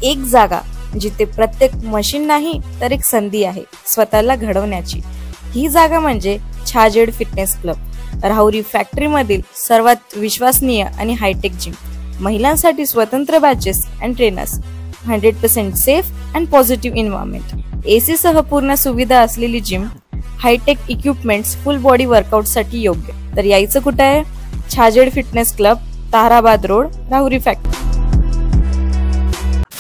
एक जागा जिथे प्रत्येक मशीन नाही तर एक संधी आहे स्वतःला घडवण्याची। ही जागा म्हणजे Chhajed fitness club, Rahuri factory मधील सर्वात विश्वसनीय आणि हायटेक जिम। महिलांसाठी स्वतंत्र batches and trainers, 100% safe and positive environment, AC सह पूर्ण सुविधा असलेली gym, hi-tech equipments, full body workout साठी योग्य। तर यायचं कुठे आहे? Chhajed fitness club, Tarabad road, Rahuri factory.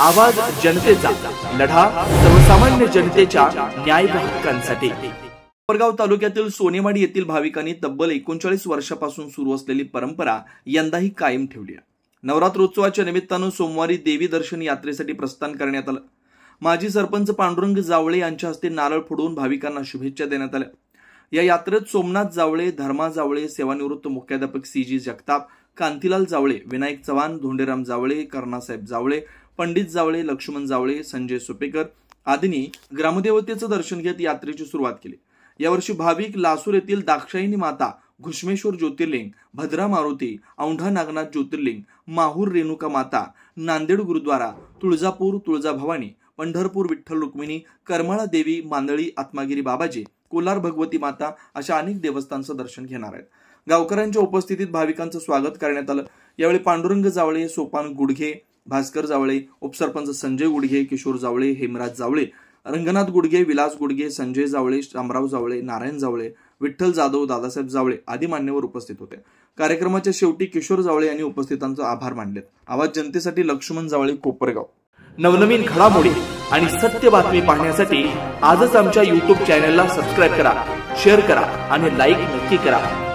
आवाज जनतेचा, लढा सर्वसामान्य जनतेच्या न्याय व हक्कांसाठी। कोपरगाव तालुक्यातील सोनेवाडी येथील भाविकांनी तब्बल 39 वर्षापासून सुरू असलेली परंपरा यंदाही कायम ठेवली आहे। नवरात्रोत्सवाच्या निमित्तानं सोमवारी देवी दर्शन यात्रेसाठी प्रस्थान करण्यात आलं। माजी सरपंच पांडुरंग जावळे यांच्या हस्ते नारळ फोडून भाविकांना शुभेच्छा देण्यात आल्या। या यात्रेत सोमनाथ जावळे, धर्मा जावळे, सेवानिवृत्त मुख्याध्यापक CG जगताप, कांतीलाल जावळे, विनायक चव्हाण, धोंडेराम जावळे, कर्णासाहेब जावळे, पंडित जावळे, लक्ष्मण जावळे, संजय सुपेकर आदींनी ग्रामदेवतेचं दर्शन घेत यात्रेची सुरुवात केली। यावर्षी भाविक लासूर येथील दाक्षायणी माता, घुश्मेश्वर ज्योतिर्लिंग, भद्रा मारुती, औंढा नागनाथ ज्योतिर्लिंग, माहूर रेणुका माता, नांदेड गुरुद्वारा, तुळजापूर तुळजाभवानी, पंढरपूर विठ्ठल रुक्मिणी, करमाळा देवी, मांदळी आत्मागिरी बाबाजी, कोलार भगवती माता अशा अनेक देवस्थांचं दर्शन घेणार आहेत। गावकऱ्यांच्या उपस्थितीत भाविकांचं स्वागत करण्यात आलं। यावेळी पांडुरंग जावळे, सोपान गुडघे, भास्कर जावळे, उपसरपंच संजय गुडघे, किशोर जावळे, हेमराज जावळे, रंगनाथ गुडघे, विलास गुडघे, संजय जावळे, शामराव जावळे, नारायण जावळे, विठ्ठल जाधव, दादासाहेब जावळे आदी मान्यवर उपस्थित होते। कार्यक्रमाच्या शेवटी किशोर जावळे यांनी उपस्थितांचे आभार मानले। आवाज जनतेसाठी लक्ष्मण जावळे, कोपरगाव। नवनवीन घडामोडी आणि सत्य बातमी पाहण्यासाठी आजच आमच्या YouTube चॅनलला सबस्क्राइब करा, शेअर करा आणि लाईक नक्की करा।